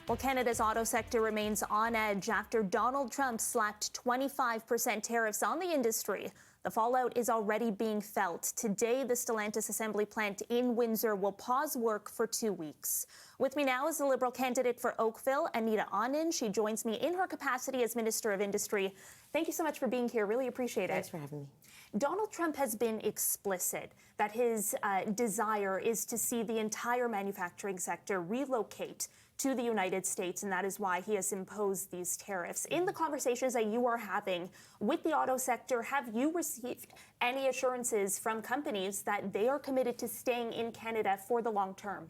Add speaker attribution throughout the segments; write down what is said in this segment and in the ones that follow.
Speaker 1: Well, Canada's auto sector remains on edge after Donald Trump slapped 25% tariffs on the industry. The fallout is already being felt. Today, the Stellantis assembly plant in Windsor will pause work for 2 weeks. With me now is the Liberal candidate for Oakville, Anita Anand. She joins me in her capacity as Minister of Industry. Thank you so much for being here. Really appreciate it.
Speaker 2: Thanks for having me.
Speaker 1: Donald Trump has been explicit that his desire is to see the entire manufacturing sector relocate to the United States, and that is why he has imposed these tariffs. In the conversations that you are having with the auto sector, have you received any assurances from companies that they are committed to staying in Canada for the long term?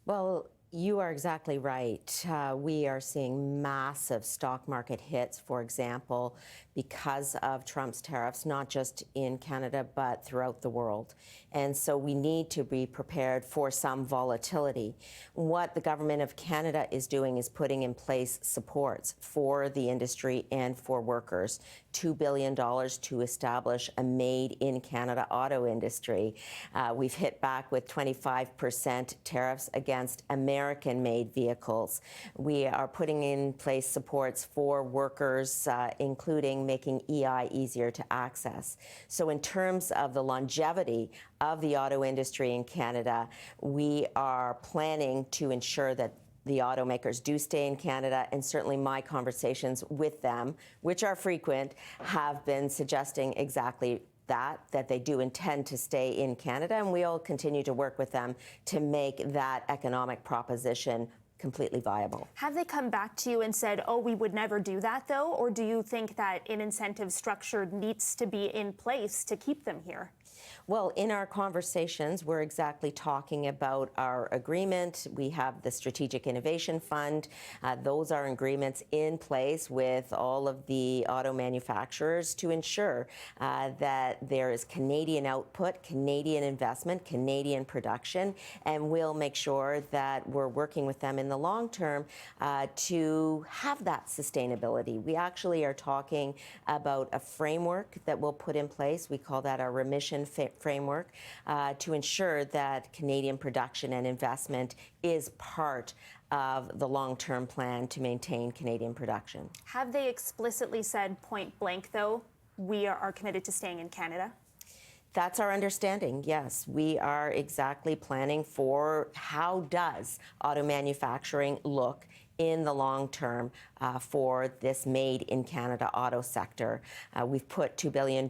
Speaker 2: Well, you are exactly right. We are seeing massive stock market hits, for example, because of Trump's tariffs, not just in Canada, but throughout the world. And so we need to be prepared for some volatility. What the government of Canada is doing is putting in place supports for the industry and for workers. $2 billion to establish a made-in-Canada auto industry. We've hit back with 25% tariffs against American-made vehicles. We are putting in place supports for workers, including making EI easier to access. So in terms of the longevity of the auto industry in Canada, we are planning to ensure that the automakers do stay in Canada, and certainly my conversations with them, which are frequent, have been suggesting exactly that they do intend to stay in Canada, and we'll continue to work with them to make that economic proposition completely viable.
Speaker 1: Have they come back to you and said, oh, we would never do that, though? Or do you think that an incentive structure needs to be in place to keep them here?
Speaker 2: Well, in our conversations, we're exactly talking about our agreement. We have the Strategic Innovation Fund. Those are agreements in place with all of the auto manufacturers to ensure that there is Canadian output, Canadian investment, Canadian production, and we'll make sure that we're working with them in the long term to have that sustainability. We actually are talking about a framework that we'll put in place. We call that our remission framework to ensure that Canadian production and investment is part of the long-term plan to maintain Canadian production.
Speaker 1: Have they explicitly said point blank, though, we are committed to staying in Canada?
Speaker 2: That's our understanding, yes. We are exactly planning for how does auto manufacturing look in the long term for this made-in-Canada auto sector. We've put $2 billion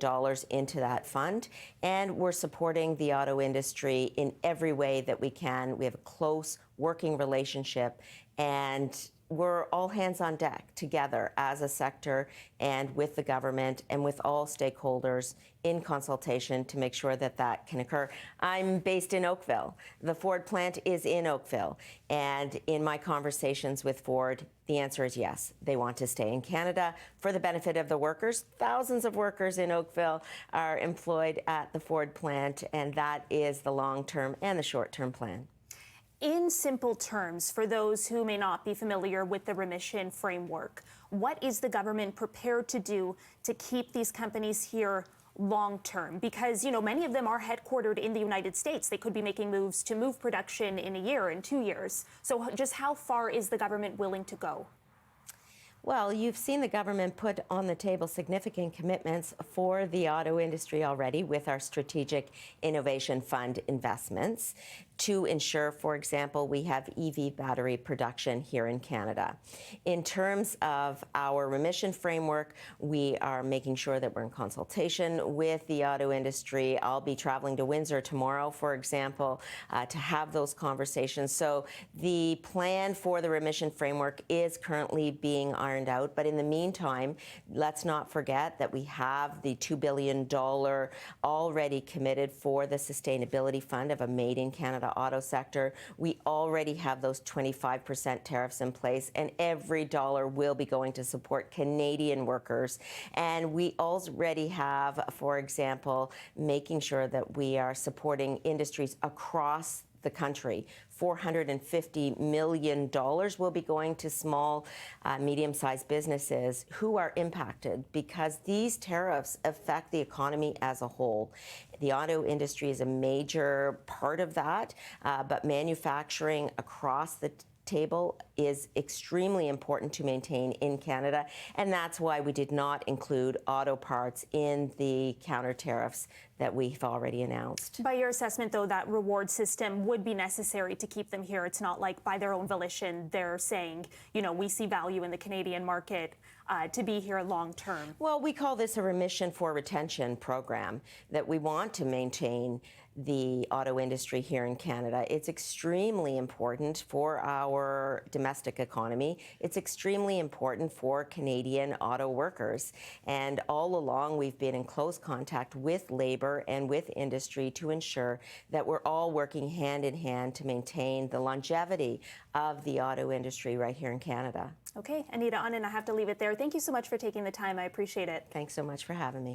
Speaker 2: into that fund, and we're supporting the auto industry in every way that we can. We have a close working relationship, and we're all hands on deck together as a sector and with the government and with all stakeholders in consultation to make sure that that can occur. I'm based in Oakville. The Ford plant is in Oakville. And in my conversations with Ford, the answer is yes. They want to stay in Canada for the benefit of the workers. Thousands of workers in Oakville are employed at the Ford plant, and that is the long-term and the short-term plan.
Speaker 1: In simple terms, for those who may not be familiar with the remission framework, what is the government prepared to do to keep these companies here long term? Because, many of them are headquartered in the United States. They could be making moves to move production in a year, in 2 years. So just how far is the government willing to go?
Speaker 2: Well, you've seen the government put on the table significant commitments for the auto industry already with our Strategic Innovation Fund investments to ensure, for example, we have EV battery production here in Canada. In terms of our remission framework, we are making sure that we're in consultation with the auto industry. I'll be traveling to Windsor tomorrow, for example, to have those conversations. So the plan for the remission framework is currently being ironed out. But in the meantime, let's not forget that we have the $2 billion already committed for the Sustainability Fund of a made-in-Canada auto sector. We already have those 25% tariffs in place, and every dollar will be going to support Canadian workers. And we already have, for example, making sure that we are supporting industries across the country. $450 million will be going to small, medium-sized businesses who are impacted because these tariffs affect the economy as a whole. The auto industry is a major part of that, but manufacturing across the table is extremely important to maintain in Canada, and that's why we did not include auto parts in the counter tariffs that we've already announced.
Speaker 1: By your assessment, though, that reward system would be necessary to keep them here. It's not like by their own volition they're saying, you know, we see value in the Canadian market to be here long term.
Speaker 2: Well, we call this a remission for retention program, that we want to maintain the auto industry here in Canada. It's extremely important for our domestic economy. It's extremely important for Canadian auto workers. And all along, we've been in close contact with Labour and with industry to ensure that we're all working hand in hand to maintain the longevity of the auto industry right here in Canada.
Speaker 1: Okay, Anita Anand, I have to leave it there. Thank you so much for taking the time. I appreciate it.
Speaker 2: Thanks so much for having me.